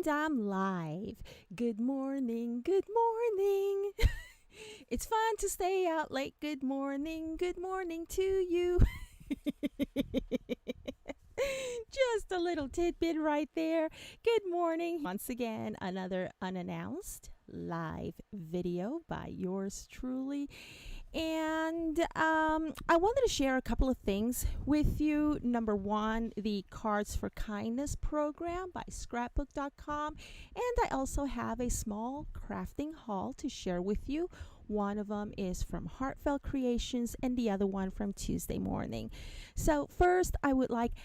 And I'm live. Good morning, good morning. It's fun to stay out late. Good morning to you. Just a little tidbit right there. Good morning. Once again, another unannounced live video by yours truly. And I wanted to share a couple of things with you. Number one, the Cards for Kindness program by scrapbook.com. And I also have a small crafting haul to share with you. One of them is from Heartfelt Creations and the other one from Tuesday Morning. So first, I would like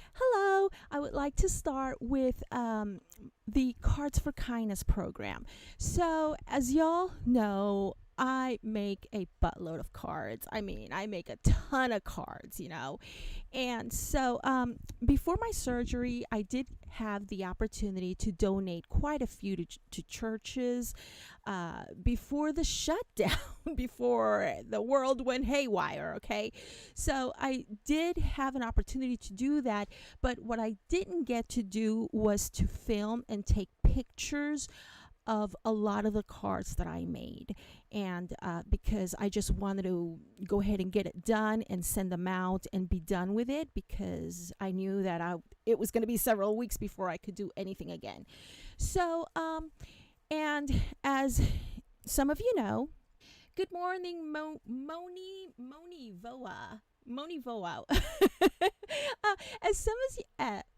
to start with the Cards for Kindness program. So as y'all know, I make a buttload of cards. I mean, I make a ton of cards, And so before my surgery, I did have the opportunity to donate quite a few to churches before the shutdown, before the world went haywire, okay? So I did have an opportunity to do that, but what I didn't get to do was to film and take pictures of a lot of the cards that I made, and because I just wanted to go ahead and get it done and send them out and be done with it, because I knew that it was going to be several weeks before I could do anything again. So and as some of you know, good morning, Moni Voa. As some of you,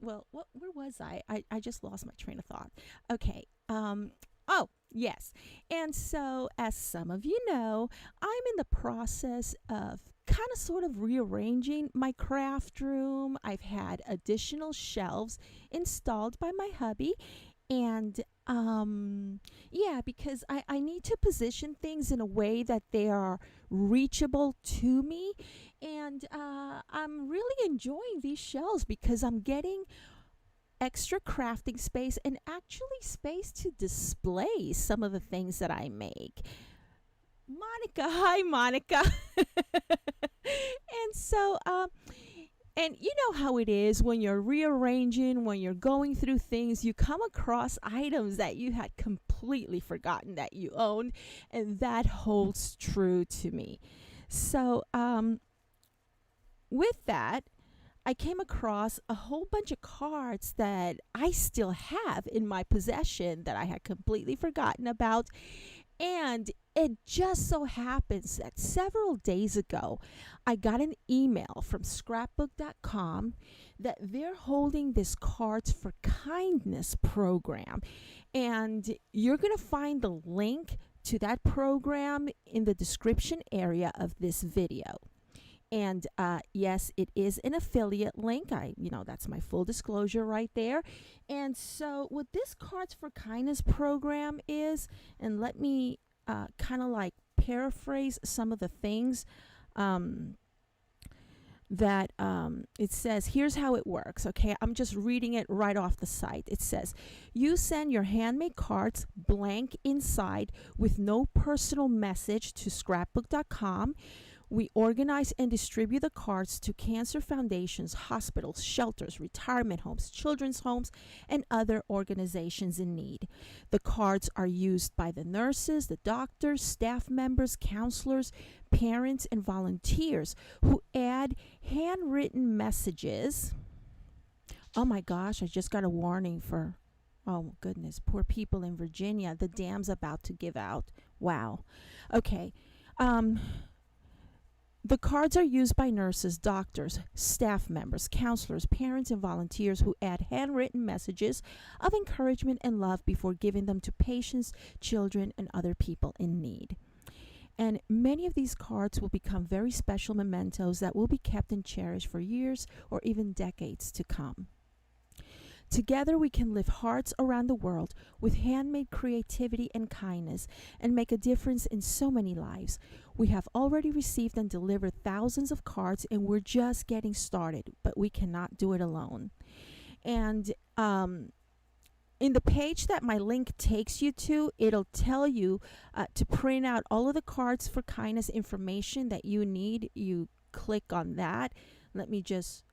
where was I? I just lost my train of thought. Okay. Oh, yes. And so, as some of you know, I'm in the process of kind of sort of rearranging my craft room. I've had additional shelves installed by my hubby. And because I need to position things in a way that they are reachable to me. And I'm really enjoying these shelves because I'm getting extra crafting space and actually space to display some of the things that I make. Hi Monica. And so and you know how it is when you're rearranging, when you're going through things, you come across items that you had completely forgotten that you owned, and that holds true to me. So with that, I came across a whole bunch of cards that I still have in my possession that I had completely forgotten about. And it just so happens that several days ago, I got an email from scrapbook.com that they're holding this Cards for Kindness program. And you're going to find the link to that program in the description area of this video. And yes, it is an affiliate link. That's my full disclosure right there. And so what this Cards for Kindness program is, and let me kind of like paraphrase some of the things that it says. Here's how it works, okay? I'm just reading it right off the site. It says, you send your handmade cards blank inside with no personal message to scrapbook.com. We organize and distribute the cards to cancer foundations, hospitals, shelters, retirement homes, children's homes, and other organizations in need. The cards are used by the nurses, the doctors, staff members, counselors, parents, and volunteers who add handwritten messages. Oh my gosh, I just got a warning for, oh goodness, poor people in Virginia. The dam's about to give out. Wow. Okay. The cards are used by nurses, doctors, staff members, counselors, parents, and volunteers who add handwritten messages of encouragement and love before giving them to patients, children, and other people in need. And many of these cards will become very special mementos that will be kept and cherished for years or even decades to come. Together we can lift hearts around the world with handmade creativity and kindness and make a difference in so many lives. We have already received and delivered thousands of cards, and we're just getting started, but we cannot do it alone. And in the page that my link takes you to, it'll tell you to print out all of the Cards for Kindness information that you need. You click on that. Let me just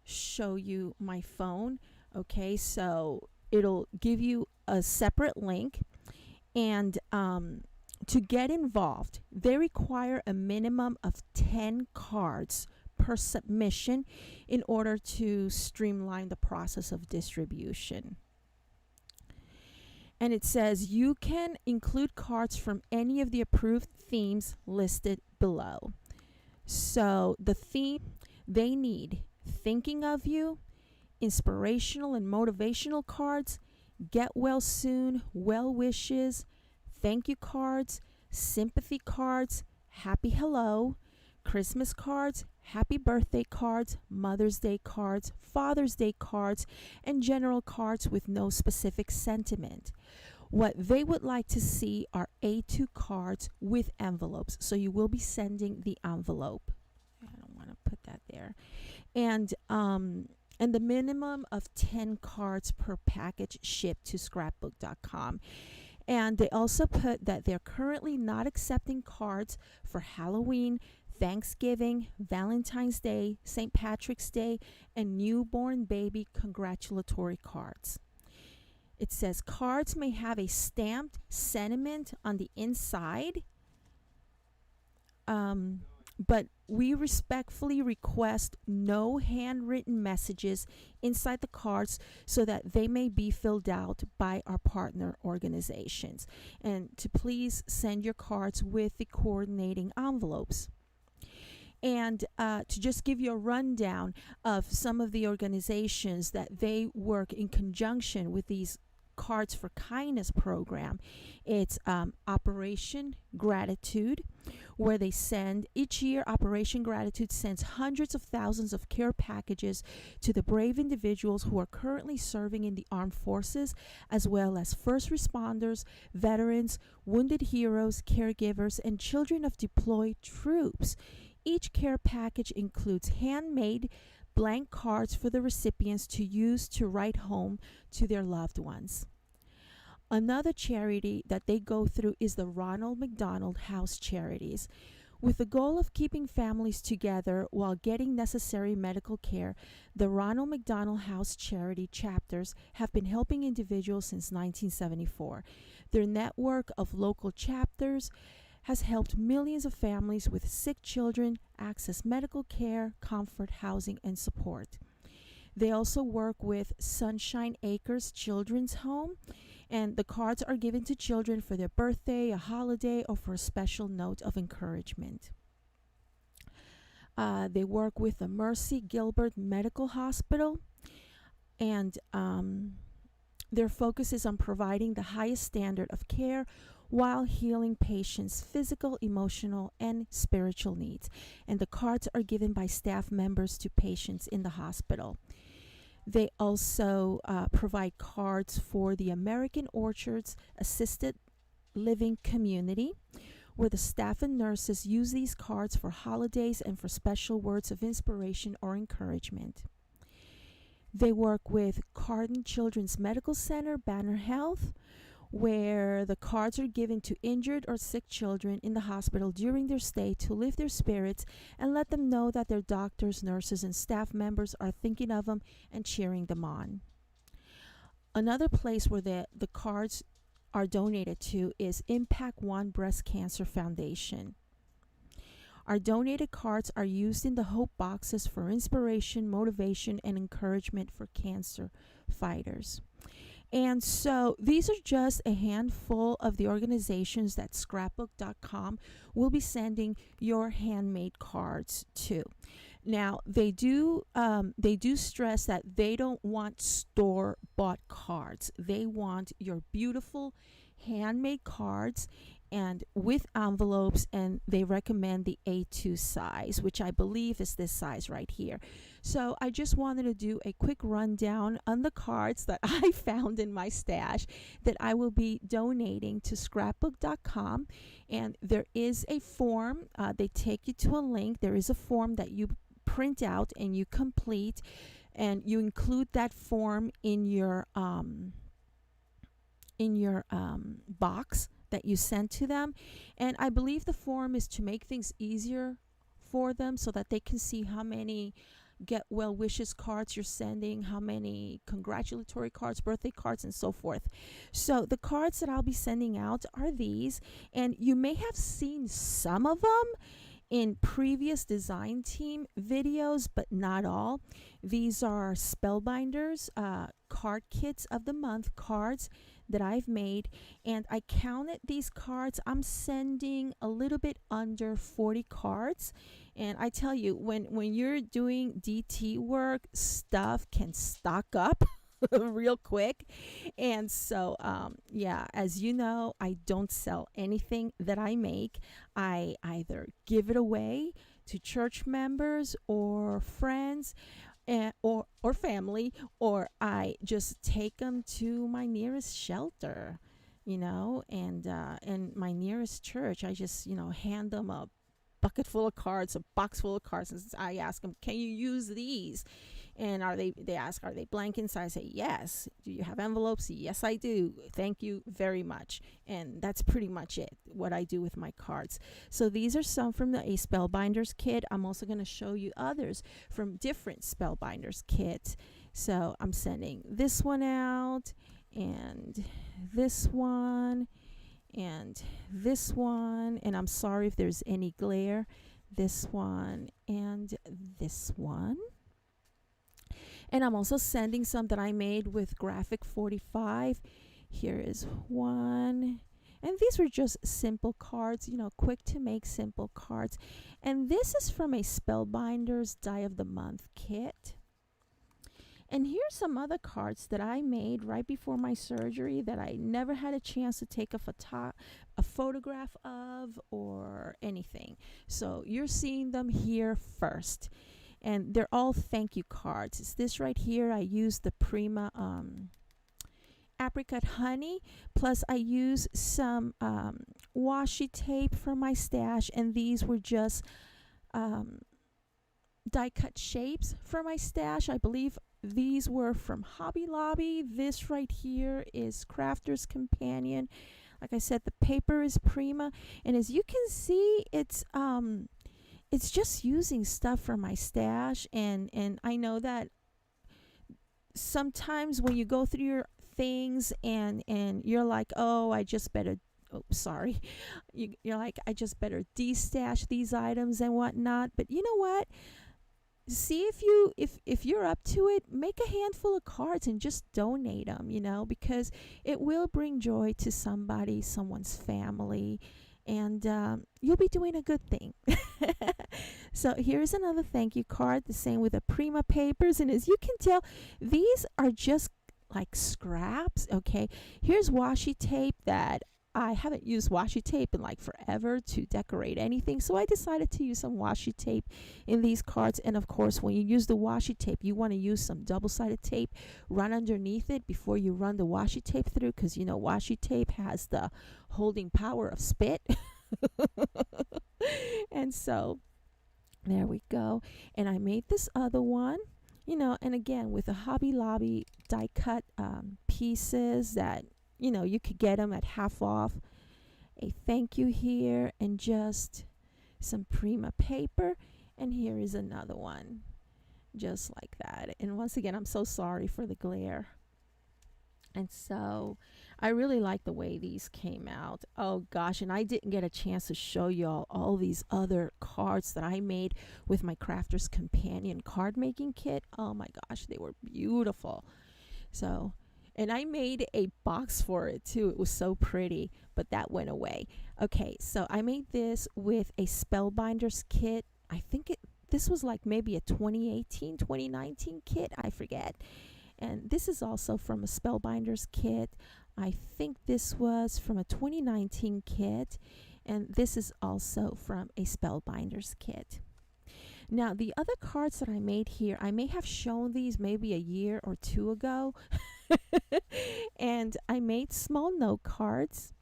show you my phone. Okay, so it'll give you a separate link. And to get involved, they require a minimum of 10 cards per submission in order to streamline the process of distribution. And it says you can include cards from any of the approved themes listed below. So the theme they need: thinking of you, inspirational and motivational cards, get well soon, well wishes, thank you cards, sympathy cards, happy hello, Christmas cards, happy birthday cards, Mother's Day cards, Father's Day cards, and general cards with no specific sentiment. What they would like to see are A2 cards with envelopes. So you will be sending the envelope. I don't want to put that there. And the minimum of 10 cards per package shipped to scrapbook.com. And they also put that they're currently not accepting cards for Halloween, Thanksgiving, Valentine's Day, St. Patrick's Day, and newborn baby congratulatory cards. It says cards may have a stamped sentiment on the inside, but we respectfully request no handwritten messages inside the cards so that they may be filled out by our partner organizations. And to please send your cards with the coordinating envelopes. And to just give you a rundown of some of the organizations that they work in conjunction with these Cards for Kindness program, it's Operation Gratitude, where they send each year. Operation Gratitude sends hundreds of thousands of care packages to the brave individuals who are currently serving in the armed forces, as well as first responders, veterans, wounded heroes, caregivers, and children of deployed troops. Each care package includes handmade blank cards for the recipients to use to write home to their loved ones. Another charity that they go through is the Ronald McDonald House Charities. With the goal of keeping families together while getting necessary medical care, the Ronald McDonald House Charity chapters have been helping individuals since 1974. Their network of local chapters has helped millions of families with sick children access medical care, comfort, housing, and support. They also work with Sunshine Acres Children's Home, and the cards are given to children for their birthday, a holiday, or for a special note of encouragement. They work with the Mercy Gilbert Medical Hospital, and their focus is on providing the highest standard of care while healing patients' physical, emotional, and spiritual needs. And the cards are given by staff members to patients in the hospital. They also provide cards for the American Orchards Assisted Living Community, where the staff and nurses use these cards for holidays and for special words of inspiration or encouragement. They work with Cardin Children's Medical Center, Banner Health, where the cards are given to injured or sick children in the hospital during their stay to lift their spirits and let them know that their doctors, nurses, and staff members are thinking of them and cheering them on. Another place where the cards are donated to is Impact One Breast Cancer Foundation. Our donated cards are used in the Hope boxes for inspiration, motivation, and encouragement for cancer fighters. And so these are just a handful of the organizations that scrapbook.com will be sending your handmade cards to. Now, they do stress that they don't want store-bought cards. They want your beautiful handmade cards and with envelopes, and they recommend the A2 size, which I believe is this size right here. So I just wanted to do a quick rundown on the cards that I found in my stash that I will be donating to scrapbook.com. And there is a form. They take you to a link. There is a form that you print out and you complete, and you include that form in your box that you send to them. And I believe the form is to make things easier for them so that they can see how many get well wishes cards you're sending, how many congratulatory cards, birthday cards, and so forth. So the cards that I'll be sending out are these, and you may have seen some of them in previous design team videos, but not all. These are Spellbinders card kits of the month cards that I've made, and I counted these cards. I'm sending a little bit under 40 cards, and I tell you, when you're doing DT work, stuff can stock up real quick. And so yeah, as you know, I don't sell anything that I make. I either give it away to church members or friends, or family, or I just take them to my nearest shelter, and my nearest church. I just hand them a bucket full of cards, a box full of cards, and I ask them, can you use these? And they ask, are they blank inside? I say, yes. Do you have envelopes? Yes, I do. Thank you very much. And that's pretty much it, what I do with my cards. So these are some from the A Spellbinders kit. I'm also going to show you others from different Spellbinders kits. So I'm sending this one out, and this one, and this one. And I'm sorry if there's any glare. This one and this one. And I'm also sending some that I made with Graphic 45. Here is one. And these were just simple cards, quick to make simple cards. And this is from a Spellbinders Die of the Month kit. And here's some other cards that I made right before my surgery that I never had a chance to take a photograph of or anything. So you're seeing them here first. And they're all thank you cards. It's this right here. I used the Prima apricot honey, plus I used some washi tape from my stash, and these were just die cut shapes for my stash. I believe these were from Hobby Lobby. This right here is Crafter's Companion. Like I said, the paper is Prima, and as you can see, it's just using stuff from my stash, and I know that sometimes when you go through your things and you're like, oh, I just better you're like, I just better destash these items and whatnot. But you know what? See, if you're up to it, make a handful of cards and just donate them, because it will bring joy to someone's family, and you'll be doing a good thing. So here's another thank you card, the same with the Prima papers. And as you can tell, these are just like scraps. Okay, here's washi tape that I haven't used washi tape in like forever to decorate anything, so I decided to use some washi tape in these cards. And of course, when you use the washi tape, you want to use some double-sided tape, run underneath it before you run the washi tape through, because washi tape has the holding power of spit. And so there we go. And I made this other one, and again with the Hobby Lobby die cut pieces that you could get them at half off. A thank you here, and just some Prima paper. And here is another one, just like that. And once again, I'm so sorry for the glare. And so I really like the way these came out. Oh gosh, and I didn't get a chance to show y'all all these other cards that I made with my Crafter's Companion card making kit. Oh my gosh, they were beautiful. So, and I made a box for it too. It was so pretty, but that went away. Okay, so I made this with a Spellbinders kit. I think this was like maybe a 2018, 2019 kit. I forget. And this is also from a Spellbinders kit. I think this was from a 2019 kit. And this is also from a Spellbinders kit. Now, the other cards that I made here, I may have shown these maybe a year or two ago. And I made small note cards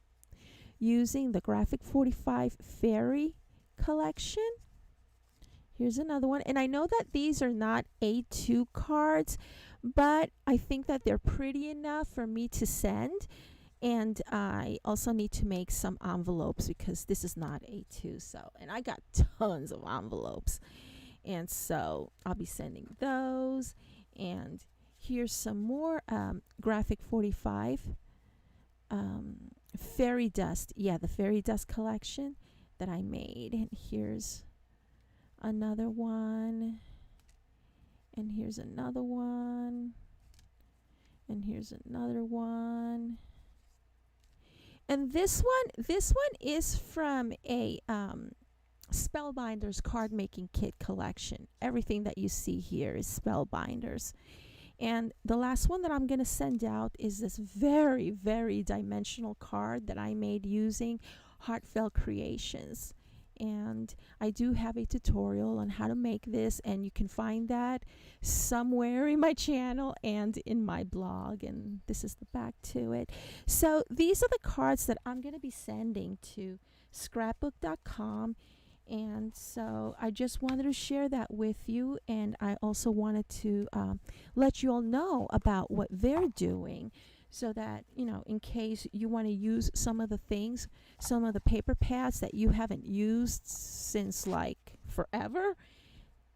using the Graphic 45 Fairy collection. Here's another one. And I know that these are not A2 cards, but I think that they're pretty enough for me to send. And I also need to make some envelopes because this is not A2. So, and I got tons of envelopes. And so I'll be sending those. And here's some more Graphic 45 fairy dust. Yeah, the fairy dust collection that I made. And here's another one. And here's another one. And here's another one. And this one is from a Spellbinders card making kit collection. Everything that you see here is Spellbinders. And the last one that I'm going to send out is this very, very dimensional card that I made using Heartfelt Creations. And I do have a tutorial on how to make this, and you can find that somewhere in my channel and in my blog. And this is the back to it. So these are the cards that I'm going to be sending to scrapbook.com. And so I just wanted to share that with you, and I also wanted to let you all know about what they're doing, so that, you know, in case you want to use some of the things, some of the paper pads that you haven't used since like forever,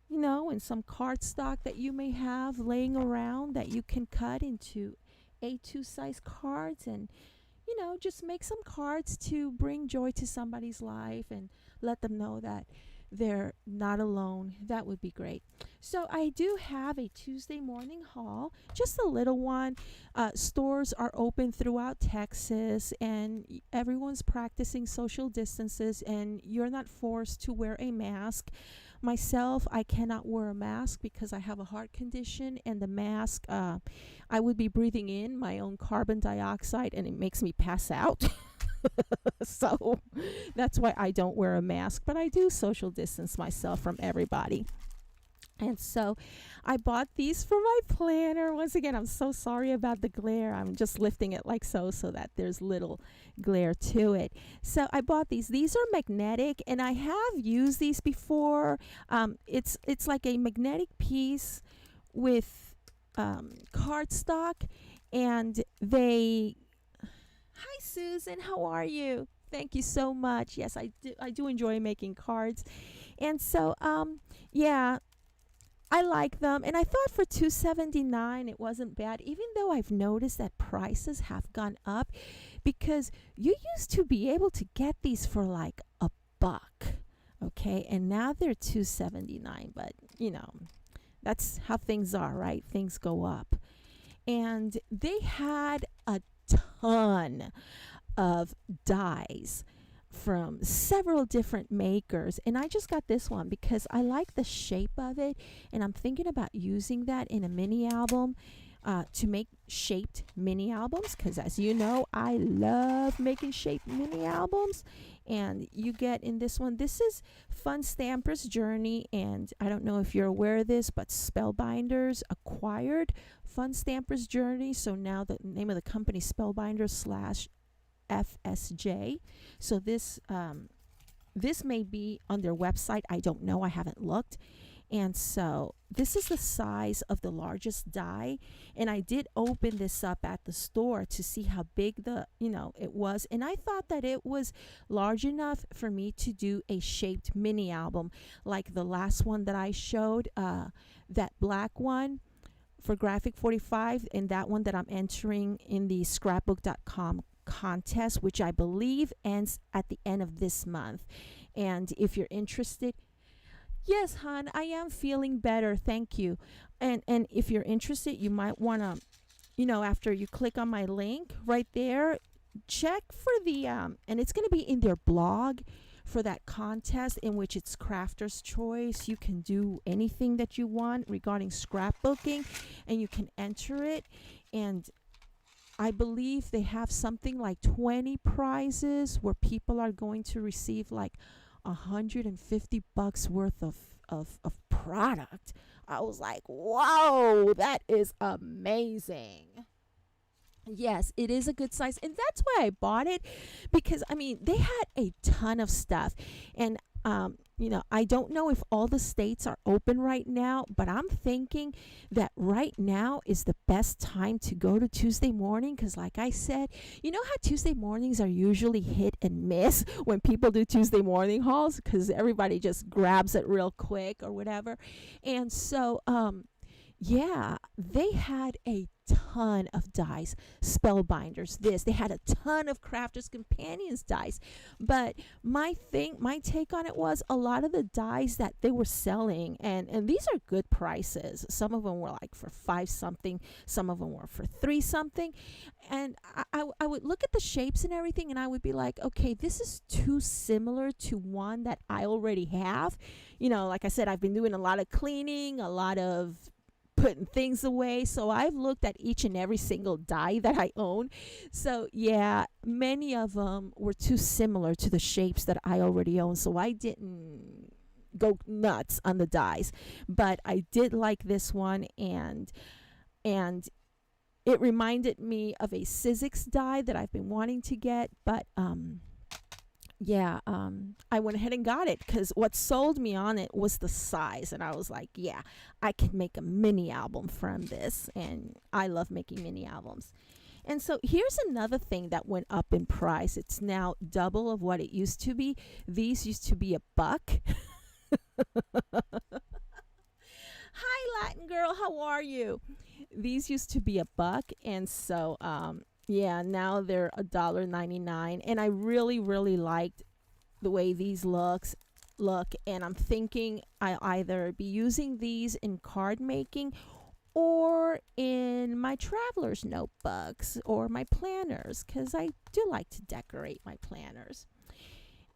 you know, and some cardstock that you may have laying around that you can cut into A2 size cards, and, you know, just make some cards to bring joy to somebody's life and let them know that they're not alone. That would be great. So I do have a Tuesday morning haul, just a little one. Stores are open throughout Texas, and everyone's practicing social distances, and you're not forced to wear a mask. Myself, I cannot wear a mask because I have a heart condition, and the mask, I would be breathing in my own carbon dioxide, and it makes me pass out. So that's why I don't wear a mask, but I do social distance myself from everybody. And so I bought these for my planner. Once again, I'm so sorry about the glare. I'm just lifting it like so that there's little glare to it. So I bought these. These are magnetic, and I have used these before. It's like a magnetic piece with cardstock, and they... Hi, Susan. How are you? Thank you so much. Yes, I do enjoy making cards. And so, yeah, I like them. And I thought for $2.79 it wasn't bad, even though I've noticed that prices have gone up, because you used to be able to get these for like $1, okay? And now they're $2.79, but, you know, that's how things are, right? Things go up. And they had a ton of dies from several different makers, and I just got this one because I like the shape of it, and I'm thinking about using that in a mini album, to make shaped mini albums, because as you know, I love making shaped mini albums. And you get in this one, this is Fun Stamper's Journey, and I don't know if you're aware of this, but Spellbinders acquired Fun Stamper's Journey, so now the name of the company is Spellbinders /FSJ. So this may be on their website. I don't know. I haven't looked. And so this is the size of the largest die, and I did open this up at the store to see how big it was, and I thought that it was large enough for me to do a shaped mini album like the last one that I showed, that black one for Graphic 45, and that one that I'm entering in the scrapbook.com contest, which I believe ends at the end of this month. And if you're interested, yes, hon, I am feeling better, thank you. And if you're interested, you might want to, after you click on my link right there, check for the and it's going to be in their blog for that contest, in which it's crafter's choice. You can do anything that you want regarding scrapbooking, and you can enter it. And I believe they have something like 20 prizes where people are going to receive like $150 worth of product. I was like, whoa, that is amazing. Yes, it is a good size, and that's why I bought it, because I mean, they had a ton of stuff. And I don't know if all the states are open right now, but I'm thinking that right now is the best time to go to Tuesday morning because, like I said, you know how Tuesday mornings are usually hit and miss when people do Tuesday morning hauls because everybody just grabs it real quick or whatever. And so, yeah, they had a ton of dice, spellbinders, they had a ton of crafters companions dice. But my take on it was a lot of the dice that they were selling, and these are good prices. Some of them were like for 5 something, some of them were for 3 something. And I would look at the shapes and everything, and I would be like, okay, this is too similar to one that I already have. Like I said, I've been doing a lot of cleaning, a lot of putting things away. So I've looked at each and every single die that I own. So yeah, many of them were too similar to the shapes that I already own. So I didn't go nuts on the dies. But I did like this one, and it reminded me of a Sizzix die that I've been wanting to get. But yeah, I went ahead and got it because what sold me on it was the size. And I was like, yeah, I can make a mini album from this. And I love making mini albums. And so here's another thing that went up in price. It's now double of what it used to be. These used to be $1. Hi, Latin girl, how are you? These used to be $1. And so, yeah, now they're $1.99, and I really, really liked the way these look. And I'm thinking I'll either be using these in card making or in my traveler's notebooks or my planners, because I do like to decorate my planners.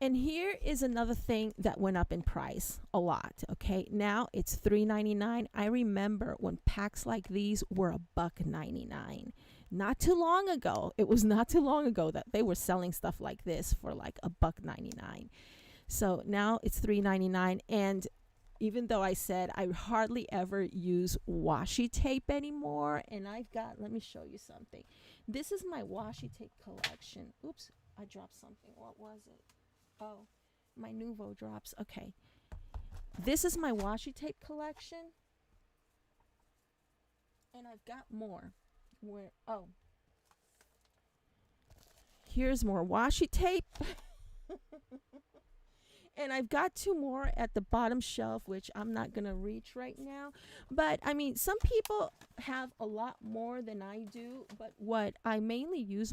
And here is another thing that went up in price a lot. Okay, now it's $3.99. I remember when packs like these were $1.99. Not too long ago. It was not too long ago that they were selling stuff like this for like $1.99. So now it's $3.99. And even though I said I hardly ever use washi tape anymore, and I've got, let me show you something. This is my washi tape collection. Oops, I dropped something. What was it? Oh, my Nuvo drops. Okay. This is my washi tape collection. And I've got more. Here's more washi tape. And I've got 2 more at the bottom shelf, which I'm not going to reach right now. But I mean, some people have a lot more than I do. But what I mainly use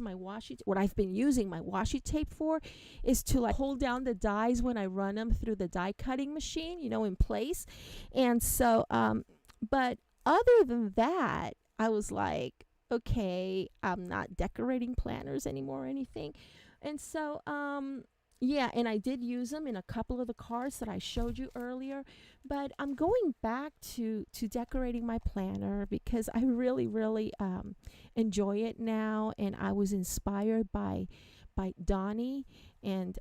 what I've been using my washi tape for is to like hold down the dies when I run them through the die cutting machine, in place. And so, but other than that, I was like, okay, I'm not decorating planners anymore or anything. And so, yeah, and I did use them in a couple of the cards that I showed you earlier. But I'm going back to decorating my planner because I really, really enjoy it now. And I was inspired by Donnie and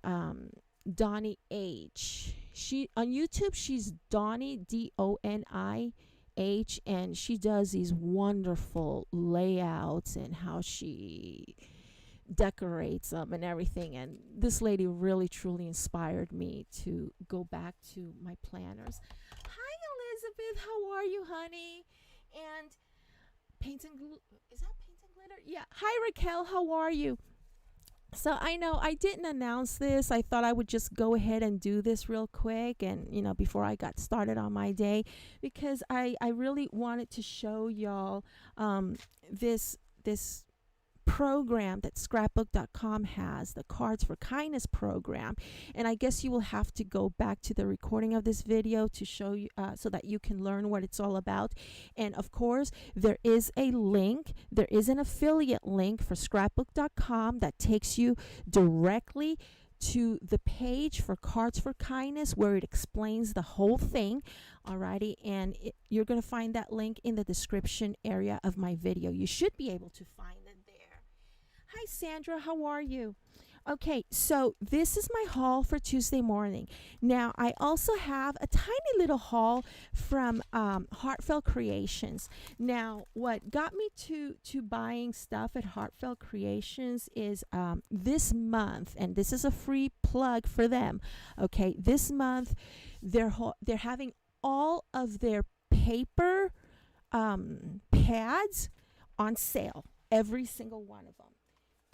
Donnie H. She on YouTube, she's Donnie, DONIH, and she does these wonderful layouts and how she decorates them and everything. And this lady really truly inspired me to go back to my planners. Hi, Elizabeth, how are you, honey? And paint and glue, is that paint and glitter? Yeah. Hi, Raquel, how are you? So I know I didn't announce this. I thought I would just go ahead and do this real quick and, before I got started on my day, because I really wanted to show y'all this program that scrapbook.com has, the Cards for Kindness program. And I guess you will have to go back to the recording of this video to show you so that you can learn what it's all about. And of course, there is a link, there is an affiliate link for scrapbook.com that takes you directly to the page for Cards for Kindness, where it explains the whole thing. Alrighty, and you're going to find that link in the description area of my video. You should be able to find it there. Hi, Sandra, how are you? Okay, so this is my haul for Tuesday morning. Now, I also have a tiny little haul from Heartfelt Creations. Now, what got me to buying stuff at Heartfelt Creations is this month, and this is a free plug for them. Okay, this month they're having all of their paper pads on sale, every single one of them.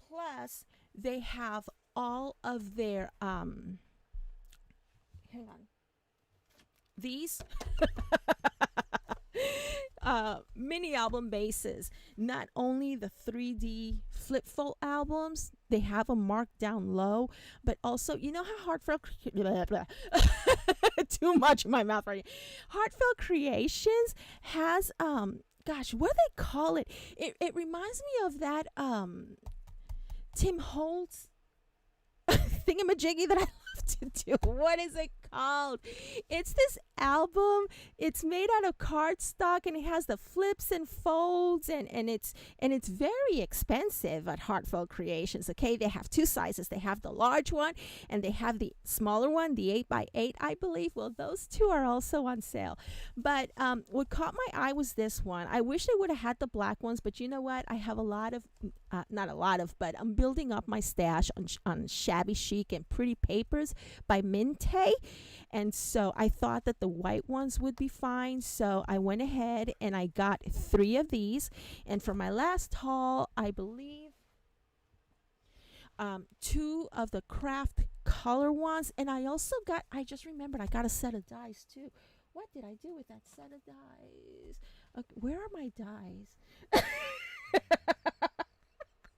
Plus, they have all of their hang on, these mini album bases. Not only the 3D flip fold albums, they have them marked down low, but also, you know how Heartfelt blah, blah. Too much in my mouth right now. Heartfelt Creations has gosh, what do they call it? It reminds me of that Tim Holtz thingamajiggy that I love to do. What is it called? It's this album. It's made out of cardstock and it has the flips and folds and it's very expensive at Heartfelt Creations. Okay, they have two sizes. They have the large one and they have the smaller one, the 8x8, I believe. Well, those two are also on sale. But what caught my eye was this one. I wish they would have had the black ones, but you know what? I have a lot of not a lot of, but I'm building up my stash on shabby chic and pretty papers by Minte. And so I thought that the white ones would be fine. So I went ahead and I got 3 of these. And for my last haul, I believe 2 of the craft color ones. And I also got, I just remembered, I got a set of dies too. What did I do with that set of dies? Okay, where are my dies?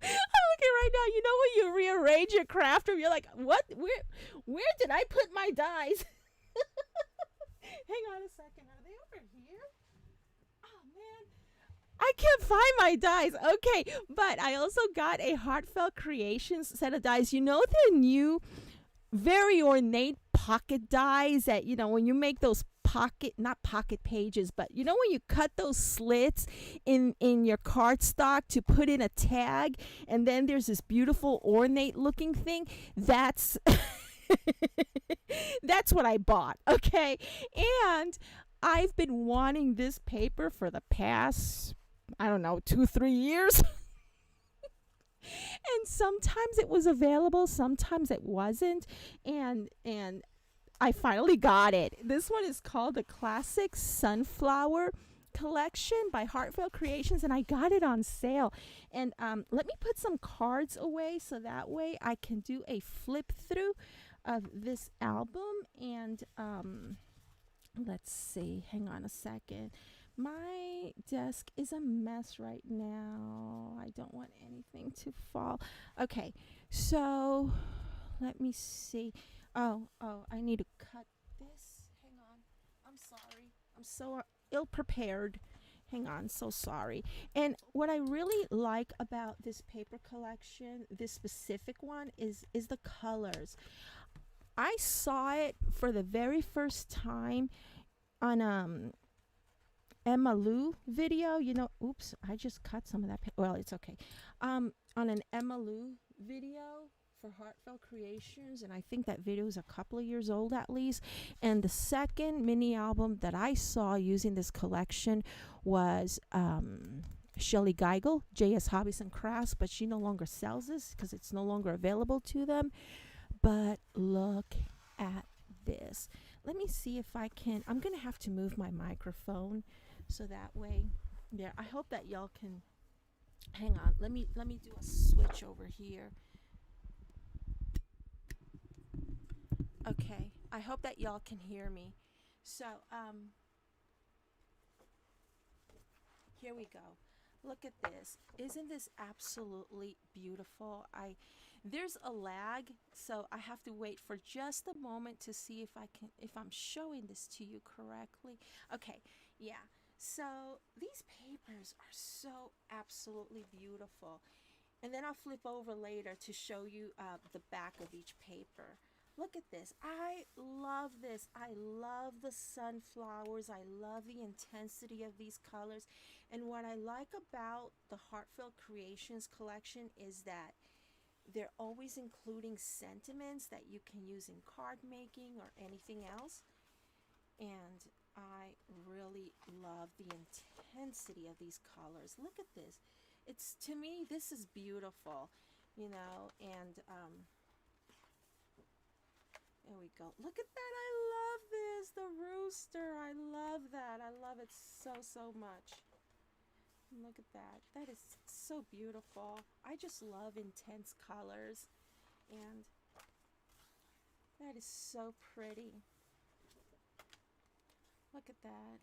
I'm looking right now. You know when you rearrange your craft room, you're like, what? Where did I put my dies? Hang on a second. Are they over here? Oh man, I can't find my dies. Okay, but I also got a Heartfelt Creations set of dies. You know the new, very ornate pocket dies that, you know, when you make those not pocket pages, but you know when you cut those slits in your cardstock to put in a tag, and then there's this beautiful ornate looking thing. That's that's what I bought. Okay, and I've been wanting this paper for the past, I don't know, 2-3 years. And sometimes it was available, sometimes it wasn't, and I finally got it. This one is called the Classic Sunflower Collection by Heartfelt Creations, and I got it on sale. And let me put some cards away so that way I can do a flip through of this album. And let's see, hang on a second. My desk is a mess right now. I don't want anything to fall. Okay, so let me see. Oh, I need to cut this. Hang on. I'm sorry. I'm so ill prepared. Hang on. So sorry. And what I really like about this paper collection, this specific one, is the colors. I saw it for the very first time on Emma Lou video. You know, oops, I just cut some of that. Well, it's okay. On an Emma Lou video for Heartfelt Creations, and I think that video is a couple of years old at least. And the second mini album that I saw using this collection was Shelly Geigel, J&S Hobbies and Crafts, but she no longer sells this because it's no longer available to them. But look at this. Let me see if I can. I'm gonna have to move my microphone so that way. There. I hope that y'all can. Hang on. Let me do a switch over here. Okay, I hope that y'all can hear me. So, here we go. Look at this. Isn't this absolutely beautiful? There's a lag, so I have to wait for just a moment to see if I'm showing this to you correctly. Okay, yeah. So, these papers are so absolutely beautiful. And then I'll flip over later to show you the back of each paper. Look at this. I love this. I love the sunflowers. I love the intensity of these colors. And what I like about the Heartfelt Creations collection is that they're always including sentiments that you can use in card making or anything else. And I really love the intensity of these colors. Look at this. It's, to me, this is beautiful, you know, and there we go. Look at that. I love this. The rooster. I love that. I love it so, so much. Look at that. That is so beautiful. I just love intense colors. And that is so pretty. Look at that.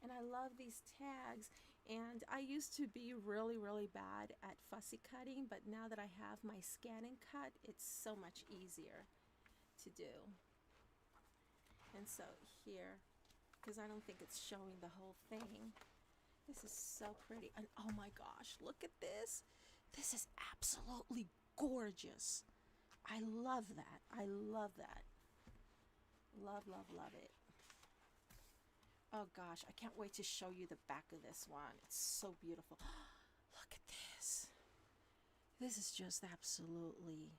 And I love these tags. And I used to be really, really bad at fussy cutting, but now that I have my scan and cut, it's so much easier to do. And so here, because I don't think it's showing the whole thing, this is so pretty. And oh my gosh, look at this. This is absolutely gorgeous. I love that. I love that. Love, love, love it. Oh gosh, I can't wait to show you the back of this one. It's so beautiful. Look at this. This is just absolutely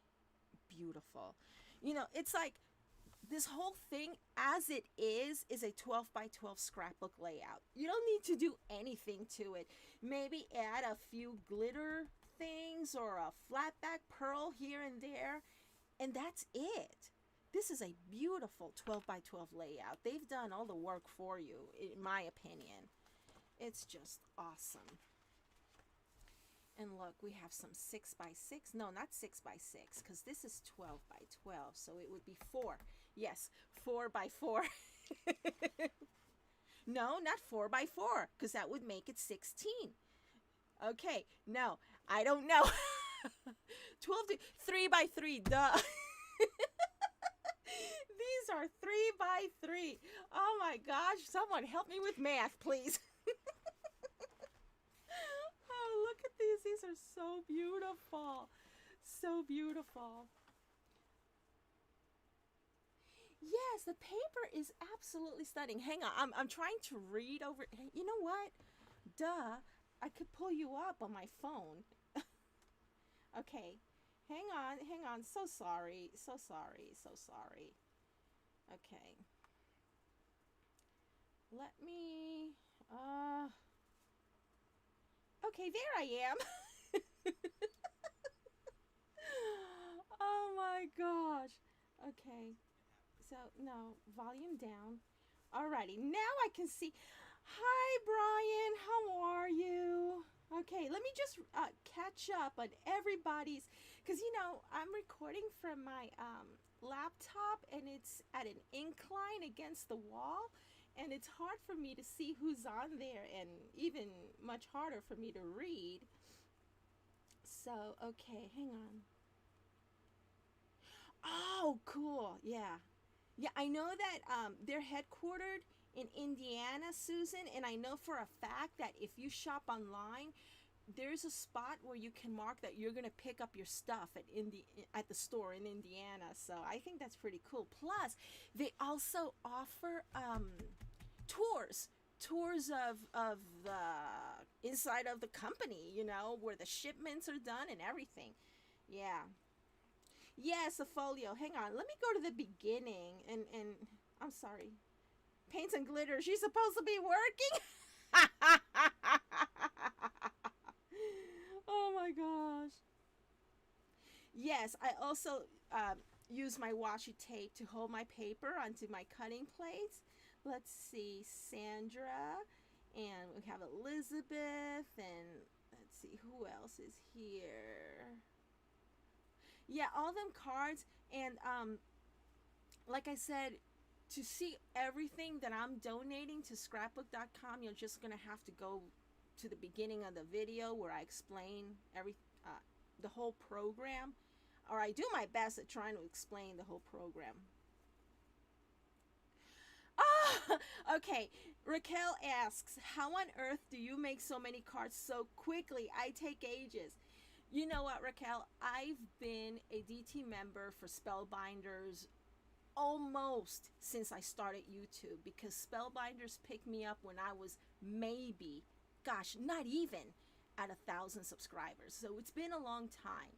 beautiful. You know, it's like this whole thing as it is a 12 by 12 scrapbook layout. You don't need to do anything to it. Maybe add a few glitter things or a flat back pearl here and there, and that's it. This is a beautiful 12 by 12 layout. They've done all the work for you, in my opinion. It's just awesome. And look, we have some 6 by 6. No, not 6 by 6, because this is 12 by 12. So it would be 4. Yes, 4 by 4. No, not 4 by 4, because that would make it 16. Okay, no, I don't know. 12 to 3 by 3, duh. These are 3 by 3. Oh my gosh, someone help me with math, please. Oh, look at these. These are so beautiful. So beautiful. Yes, the paper is absolutely stunning. Hang on, I'm trying to read over. You know what? Duh, I could pull you up on my phone. Okay, hang on. So sorry. Okay. Let me, okay, there I am. Oh my gosh. Okay. So, no, volume down. Alrighty, now I can see. Hi, Brian. How are you? Okay, let me just catch up on everybody's, because, you know, I'm recording from my laptop, and it's at an incline against the wall, and it's hard for me to see who's on there, and even much harder for me to read. So, okay, hang on. Oh, cool. Yeah. Yeah, I know that they're headquartered in Indiana, Susan, and I know for a fact that if you shop online, there's a spot where you can mark that you're going to pick up your stuff at the store in Indiana. So I think that's pretty cool. Plus, they also offer tours of the inside of the company, you know, where the shipments are done and everything. Yeah. Yes, a folio. Hang on. Let me go to the beginning and I'm sorry. Paints and glitter. She's supposed to be working? Oh my gosh. Yes, I also use my washi tape to hold my paper onto my cutting plates. Let's see, Sandra, and we have Elizabeth, and let's see, who else is here? Yeah, all them cards, and like I said, to see everything that I'm donating to scrapbook.com, you're just going to have to go to the beginning of the video where I explain the whole program, or I do my best at trying to explain the whole program. Ah, okay. Raquel asks, how on earth do you make so many cards so quickly? I take ages. You know what, Raquel? I've been a DT member for Spellbinders almost since I started YouTube, because Spellbinders picked me up when I was maybe, gosh, not even at 1,000 subscribers. So it's been a long time.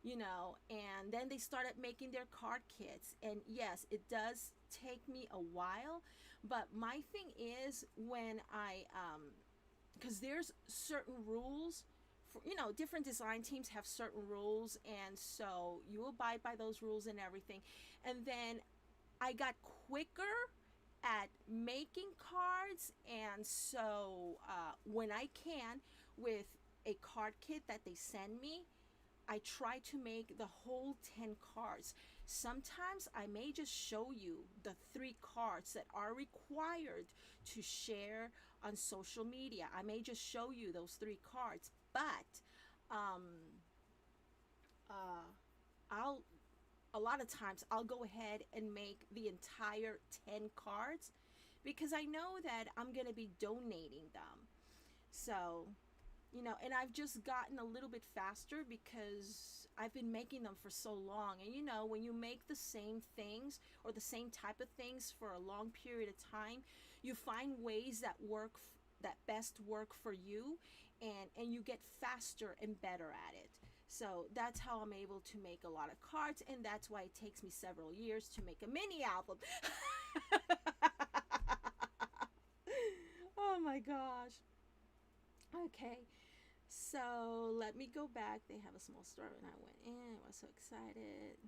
and then they started making their card kits. And yes, it does take me a while, but my thing is when because there's certain rules for, different design teams have certain rules, and so you abide by those rules and everything. And then I got quicker at making cards, and so when I can, with a card kit that they send me, I try to make the whole 10 cards. Sometimes I may just show you the 3 cards that are required to share on social media. I may just show you those 3 cards, but um, I'll a lot of times I'll go ahead and make the entire 10 cards because I know that I'm going to be donating them. So, and I've just gotten a little bit faster because I've been making them for so long. And when you make the same things or the same type of things for a long period of time, you find ways that that best work for you, and you get faster and better at it. So that's how I'm able to make a lot of cards, and that's why it takes me several years to make a mini album. Oh my gosh. Okay, so let me go back. They have a small store and I went in. I was so excited.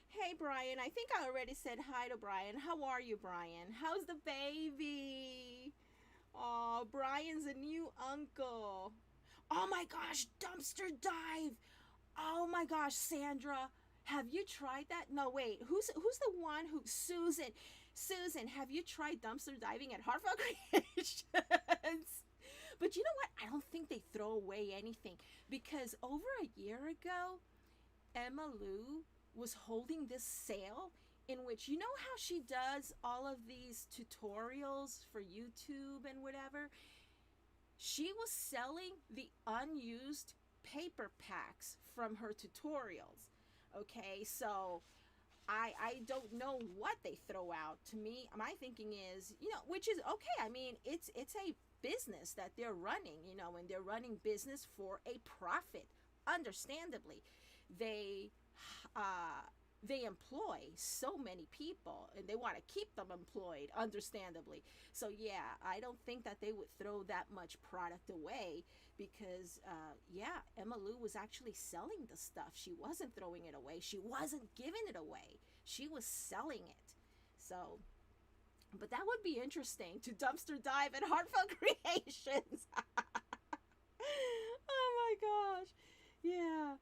Hey Brian, I think I already said hi to Brian. How are you, Brian? How's the baby? Oh, Brian's a new uncle. Oh my gosh, dumpster dive. Oh my gosh, Sandra, have you tried that? No, wait. Who's the one who Susan? Susan, have you tried dumpster diving at Heartfelt Creations? But you know what? I don't think they throw away anything, because over a year ago, Emma Lou was holding this sale in which, you know how she does all of these tutorials for YouTube and whatever? She was selling the unused paper packs from her tutorials. Okay, so I don't know what they throw out. To me, my thinking is, which is okay. I mean, it's a business that they're running, and they're running business for a profit. Understandably, they employ so many people, and they want to keep them employed, understandably. So yeah, I don't think that they would throw that much product away, because Emma Lou was actually selling the stuff. She wasn't throwing it away. She wasn't giving it away. She was selling it. So, but that would be interesting, to dumpster dive at Heartfelt Creations. Oh my gosh. Yeah.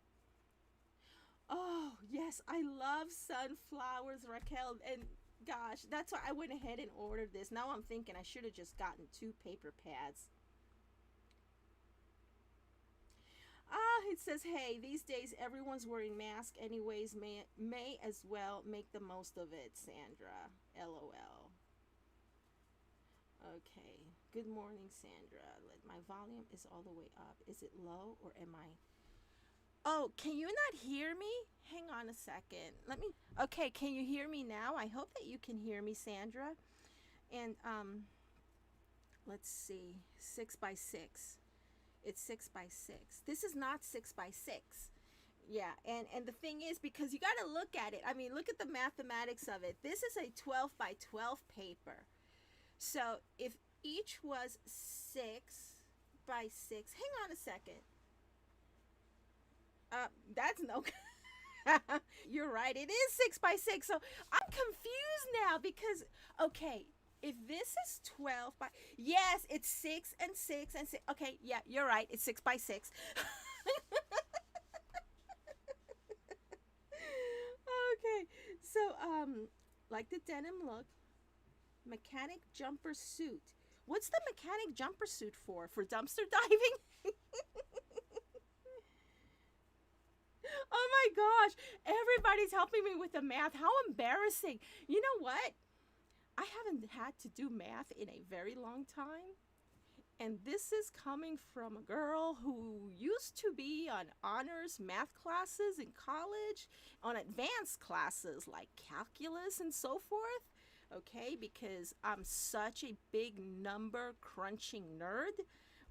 Oh, yes, I love sunflowers, Raquel. And gosh, that's why I went ahead and ordered this. Now I'm thinking I should have just gotten 2 paper pads. It says, hey, these days everyone's wearing masks anyways. May as well make the most of it, Sandra. LOL. Okay. Good morning, Sandra. My volume is all the way up. Is it low, or am I... Oh, can you not hear me? Hang on a second. Okay, can you hear me now? I hope that you can hear me, Sandra. And let's see. 6 by 6. It's 6 by 6. This is not 6 by 6. Yeah, and the thing is, because you got to look at it. I mean, look at the mathematics of it. This is a 12 by 12 paper. So if each was 6 by 6, hang on a second. That's no. You're right. It is 6 by 6. So I'm confused now because, okay, if this is 12 by, yes, it's 6 and 6 and 6. Okay, yeah, you're right. It's 6 by 6. Okay, so like the denim look, mechanic jumper suit. What's the mechanic jumper suit for? For dumpster diving? Oh my gosh, everybody's helping me with the math. How embarrassing. You know what? I haven't had to do math in a very long time. And this is coming from a girl who used to be on honors math classes in college, on advanced classes like calculus and so forth. Okay, because I'm such a big number crunching nerd.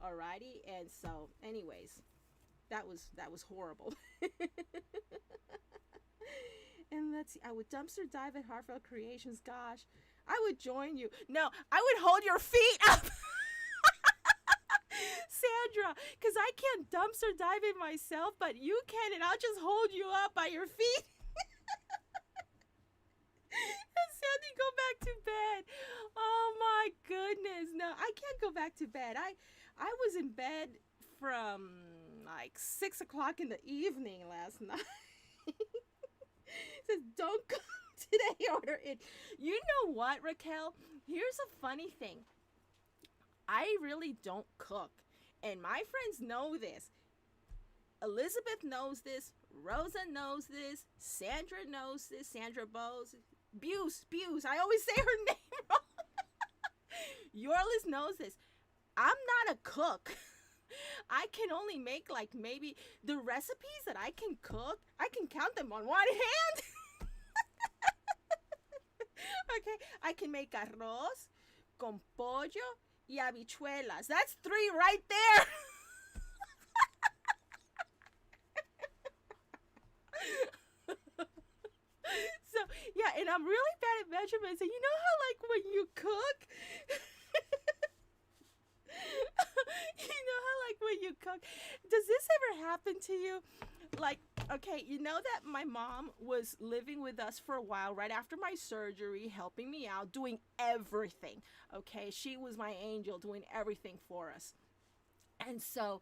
Alrighty, and so anyways, that was horrible. And let's see, I would dumpster dive at Heartfelt Creations. Gosh, I would join you. No, I would hold your feet up. Sandra, because I can't dumpster dive it myself, but you can, and I'll just hold you up by your feet. And Sandy, go back to bed. Oh my goodness. No, I can't go back to bed. I was in bed from like 6 o'clock in the evening last night. It says, don't go today, order it. You know what, Raquel? Here's a funny thing. I really don't cook. And my friends know this. Elizabeth knows this. Rosa knows this. Sandra knows this. Sandra Bowes. Buse. I always say her name wrong. Yorlis knows this. I'm not a cook. I can only make like maybe the recipes that I can cook. I can count them on one hand. Okay, I can make arroz con pollo y habichuelas. That's 3 right there. So, yeah, and I'm really bad at measurements. And you know how, like, when you cook, does this ever happen to you? Like, okay, you know that my mom was living with us for a while right after my surgery, helping me out, doing everything. Okay, she was my angel, doing everything for us. And so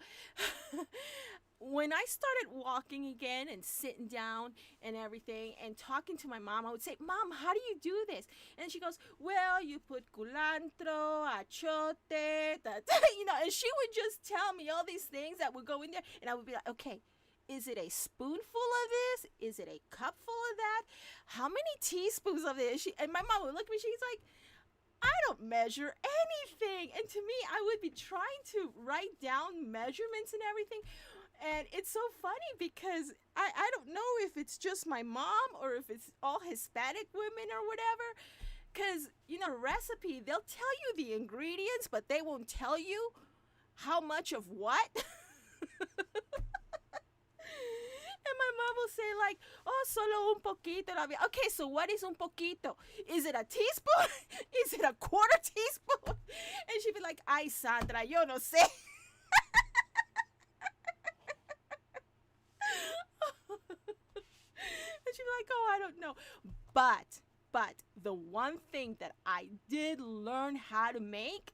when I started walking again and sitting down and everything and talking to my mom, I would say, Mom, how do you do this? And she goes, well, you put culantro, achote, and she would just tell me all these things that would go in there. And I would be like, okay, is it a spoonful of this? Is it a cupful of that? How many teaspoons of this? And my mom would look at me, she's like, I don't measure anything. And to me, I would be trying to write down measurements and everything. And it's so funny because I don't know if it's just my mom or if it's all Hispanic women or whatever. Because, a recipe, they'll tell you the ingredients, but they won't tell you how much of what. And my mom will say like, oh, solo un poquito. Okay, so what is un poquito? Is it a teaspoon? Is it a quarter teaspoon? And she'd be like, ay, Sandra, yo no sé. And she'd be like, oh, I don't know. But the one thing that I did learn how to make,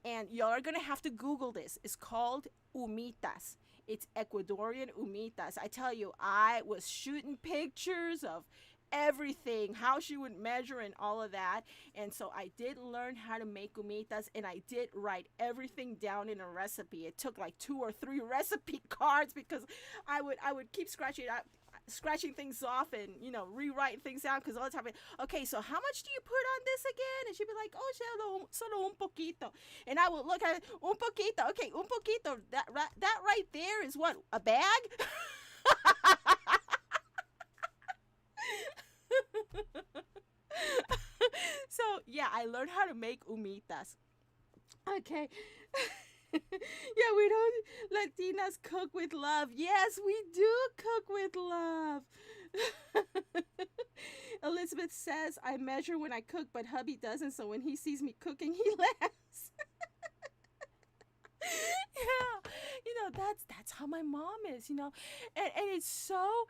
and y'all are going to have to Google this, is called humitas. It's Ecuadorian humitas. I tell you, I was shooting pictures of everything, how she would measure and all of that. And so I did learn how to make humitas, and I did write everything down in a recipe. It took like 2 or 3 recipe cards because I would keep scratching things off and rewriting things down because all the time, okay, so how much do you put on this again? And she'd be like, oh, solo un poquito. And I would look at it, un poquito. Okay, un poquito, that right there is what, a bag? So yeah, I learned how to make humitas. Okay. Yeah, we don't Latinas cook with love. Yes, we do cook with love. Elizabeth says, I measure when I cook, but hubby doesn't, so when he sees me cooking, he laughs. Yeah, that's how my mom is, and it's so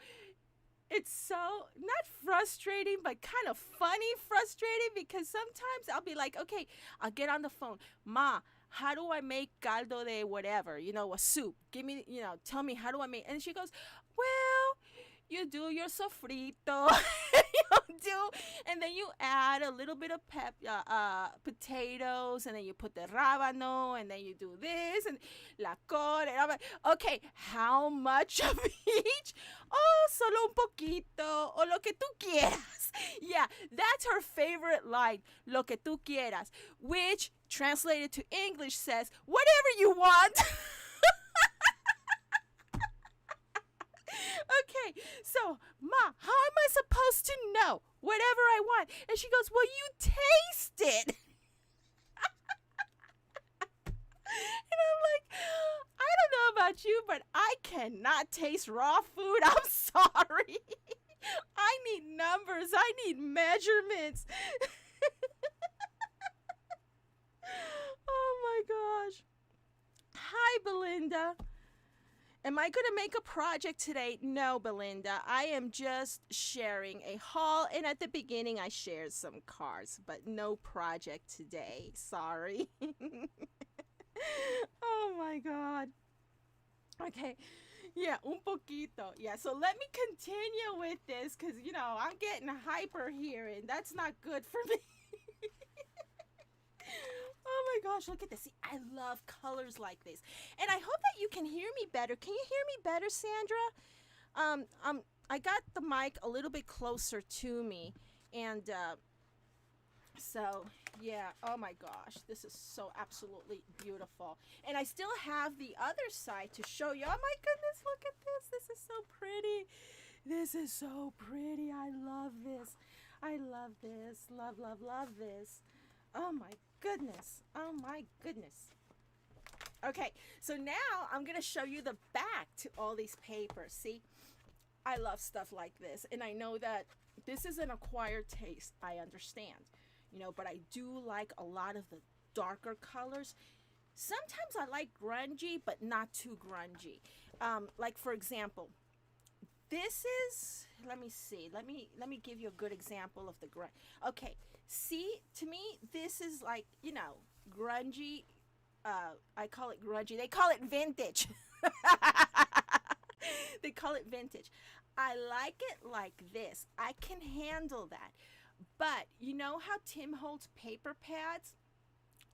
not frustrating, but kind of funny frustrating, because sometimes I'll be like, okay, I'll get on the phone, Ma, how do I make caldo de whatever, a soup? Give me, tell me, how do I make? And she goes, well, you do your sofrito, and then you add a little bit of potatoes, and then you put the rábano, and then you do this, and la col, and I'm like, okay, how much of each? Oh, solo un poquito, o lo que tú quieras. Yeah, that's her favorite line, lo que tú quieras, which translated to English says, whatever you want. Okay, so, Ma, how am I supposed to know whatever I want? And she goes, well, you taste it. And I'm like, I don't know about about you, but I cannot taste raw food. I'm sorry. I need numbers. I need measurements. Oh my gosh. Hi, Belinda. Am I going to make a project today? No, Belinda. I am just sharing a haul. And at the beginning, I shared some cards, but no project today. Sorry. Oh my God. Okay. Yeah, un poquito. Yeah, so let me continue with this because, I'm getting hyper here and that's not good for me. Oh my gosh, look at this. See, I love colors like this. And I hope that you can hear me better. Can you hear me better, Sandra? I got the mic a little bit closer to me. And so, yeah, oh my gosh, this is so absolutely beautiful. And I still have the other side to show you. Oh my goodness, look at this. This is so pretty. This is so pretty. I love this. I love this. Love, love, love this. Oh my goodness. Oh my goodness. Okay, so now I'm going to show you the back to all these papers. See, I love stuff like this. And I know that this is an acquired taste. I understand. But I do like a lot of the darker colors. Sometimes I like grungy, but not too grungy. Like for example, this is, let me see, let me give you a good example of the grunge. Okay, see, to me, this is like, grungy. I call it grungy. They call it vintage. They call it vintage. I like it like this. I can handle that. But you know how Tim Holtz paper pads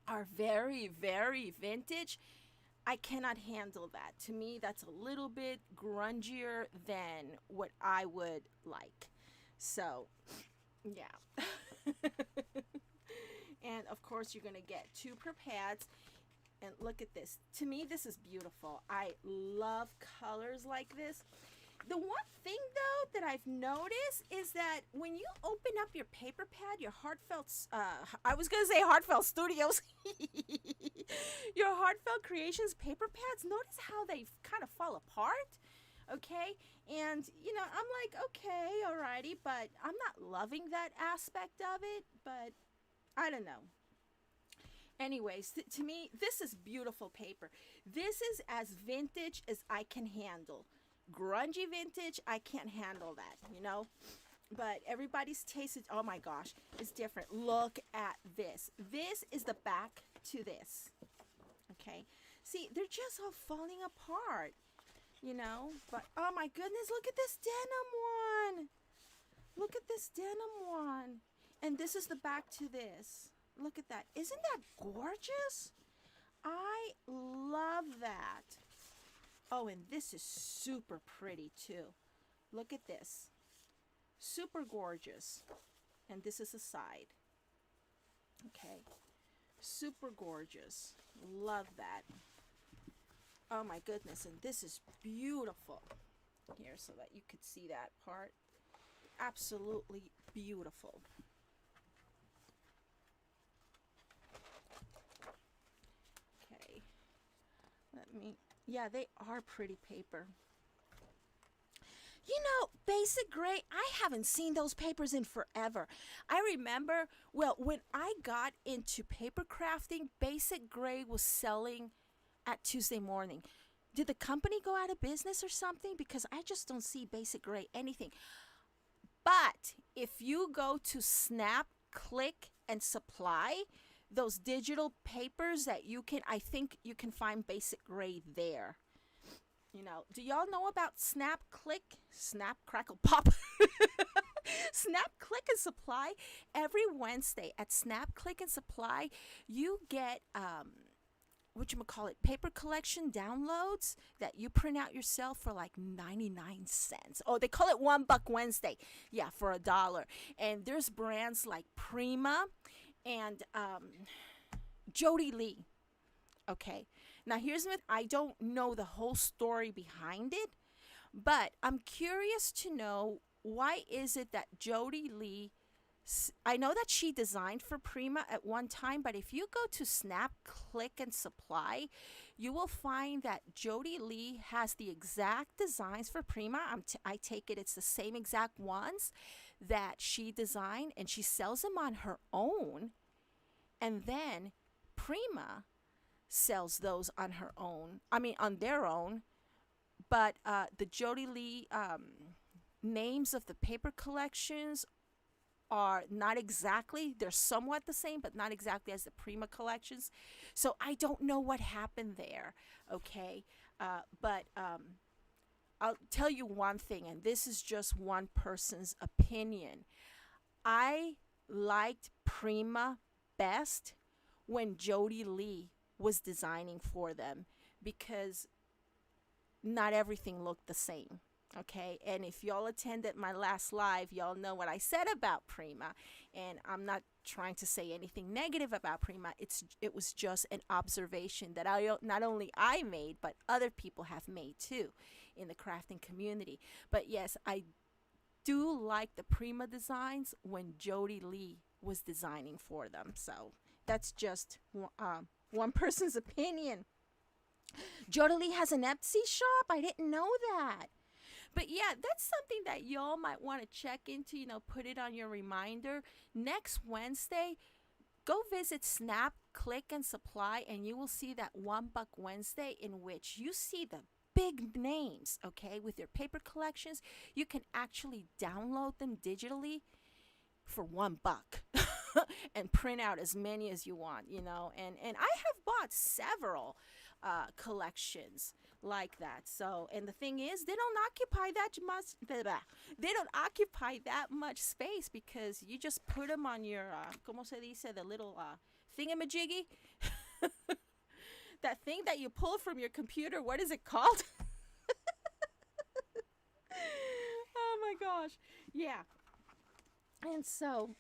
are very, very vintage? I cannot handle that. To me, that's a little bit grungier than what I would like. So, yeah. And of course, you're going to get 2 per pads. And look at this. To me, this is beautiful. I love colors like this. The one thing, though, that I've noticed is that when you open up your paper pad, your Heartfelt, I was going to say Heartfelt Studios, your Heartfelt Creations paper pads, notice how they kind of fall apart, okay? And, I'm like, okay, alrighty, but I'm not loving that aspect of it, but I don't know. Anyways, to me, this is beautiful paper. This is as vintage as I can handle. Grungy vintage, I can't handle that, But everybody's taste is, oh my gosh, is different. Look at this. This is the back to this. Okay? See, they're just all falling apart, But, oh my goodness, look at this denim one. Look at this denim one. And this is the back to this. Look at that. Isn't that gorgeous? I love that. Oh, and this is super pretty too. Look at this. Super gorgeous. And this is the side. Okay. Super gorgeous. Love that. Oh my goodness. And this is beautiful. Here, so that you could see that part. Absolutely beautiful. Okay. Yeah, they are pretty paper. Basic Gray, I haven't seen those papers in forever. I remember, when I got into paper crafting, Basic Gray was selling at Tuesday Morning. Did the company go out of business or something? Because I just don't see Basic Gray anything. But if you go to Snap, Click, and Supply, those digital papers that I think you can find Basic Gray there. Do y'all know about Snap, Click, Snap, Crackle, Pop? Snap, Click, and Supply. Every Wednesday at Snap, Click, and Supply, you get paper collection downloads that you print out yourself for like 99 cents. Oh, they call it $1 Wednesday. Yeah, for $1. And there's brands like Prima and Jody Lee. Okay. Now here's what I don't know the whole story behind it, but I'm curious to know why is it that Jody Lee I know that she designed for Prima at one time, but if you go to Snap, Click, and Supply, you will find that Jody Lee has the exact designs for Prima. I take it it's the same exact ones that she designed, and she sells them on her own. And then Prima sells those on her own. I mean, on their own. But the Jody Lee names of the paper collections are not exactly, they're somewhat the same, but not exactly as the Prima collections. So I don't know what happened there, okay? But I'll tell you one thing, and this is just one person's opinion. I liked Prima best when Jody Lee was designing for them, because not everything looked the same. Okay, and if y'all attended my last live, y'all know what I said about Prima, and I'm not trying to say anything negative about Prima. It was just an observation that not only I made, but other people have made too in the crafting community. But yes, I do like the Prima designs when Jody Lee was designing for them. So that's just one person's opinion. Jody Lee has an Etsy shop? I didn't know that. But yeah, that's something that y'all might want to check into, put it on your reminder. Next Wednesday, go visit Snap, Click, and Supply, and you will see that $1 Wednesday, in which you see the big names, okay, with their paper collections. You can actually download them digitally for $1 and print out as many as you want, and I have bought several collections like that. So, and the thing is, they don't occupy that much space, because you just put them on your como se dice, the little thingamajiggy. That thing that you pull from your computer, what is it called? Oh my gosh. Yeah. And so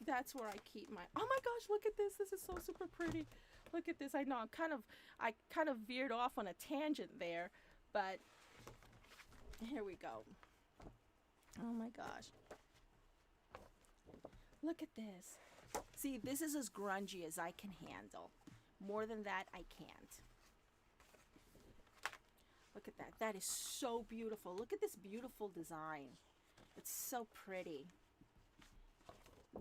that's where I keep my, oh my gosh, look at this. This is so super pretty. Look at this. I know I kind of veered off on a tangent there, but here we go. Oh my gosh. Look at this. See, this is as grungy as I can handle. More than that, I can't. Look at that. That is so beautiful. Look at this beautiful design. It's so pretty.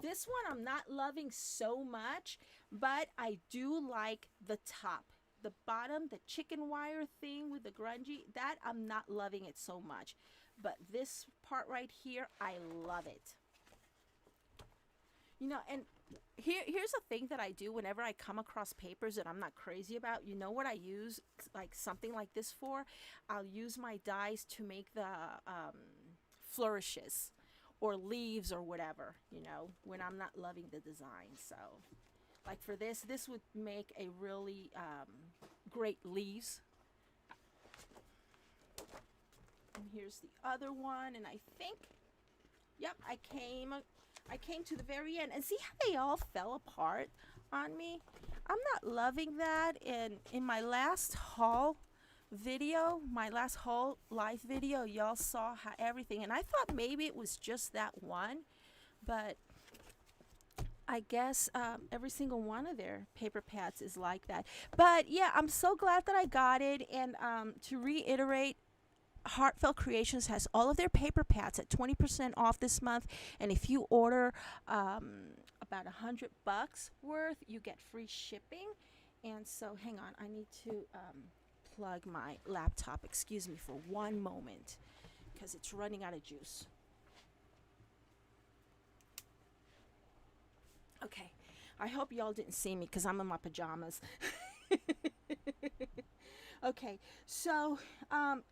This one I'm not loving so much, but I do like the top. The bottom, the chicken wire thing with the grungy, that I'm not loving it so much. But this part right here, I love it. And here's a thing that I do whenever I come across papers that I'm not crazy about. You know what I use like something like this for? I'll use my dies to make the flourishes or leaves or whatever, when I'm not loving the design. So like for this would make a really great leaves. And here's the other one, and I think, yep, I came to the very end, and see how they all fell apart on me? I'm not loving that. And in my last haul video, my last haul live video, y'all saw how everything, and I thought maybe it was just that one, but I guess every single one of their paper pads is like that. But yeah, I'm so glad that I got it. And to reiterate, Heartfelt Creations has all of their paper pads at 20% off this month, and if you order about $100 worth, you get free shipping. And so hang on, I need to plug my laptop, excuse me for one moment, because it's running out of juice. Okay, I hope y'all didn't see me because I'm in my pajamas. Okay, so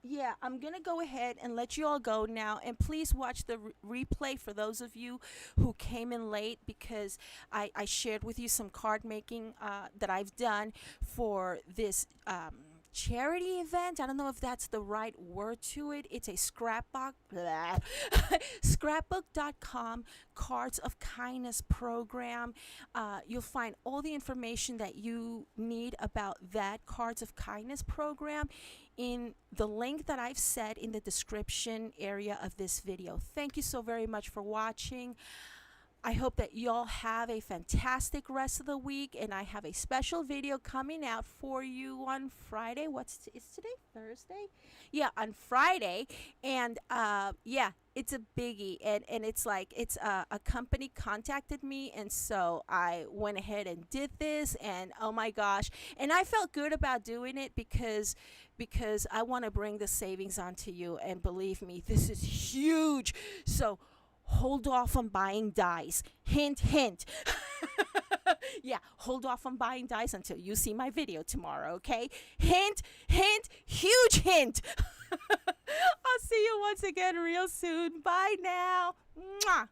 yeah, I'm gonna go ahead and let you all go now, and please watch the replay for those of you who came in late, because I shared with you some card making that I've done for this charity event. I don't know if that's the right word to it. It's a scrapbook.com Cards of Kindness program. You'll find all the information that you need about that Cards of Kindness program in the link that I've set in the description area of this video. Thank you so very much for watching. I hope that y'all have a fantastic rest of the week, and I have a special video coming out for you on Friday. Is today Thursday? Yeah, on Friday. And yeah, it's a biggie, and it's like it's a company contacted me, and so I went ahead and did this, and oh my gosh, and I felt good about doing it because I want to bring the savings onto you, and believe me, this is huge. So hold off on buying dies. Hint, hint. Yeah, hold off on buying dice until you see my video tomorrow, okay? Hint, hint, huge hint. I'll see you once again real soon. Bye now. Mwah.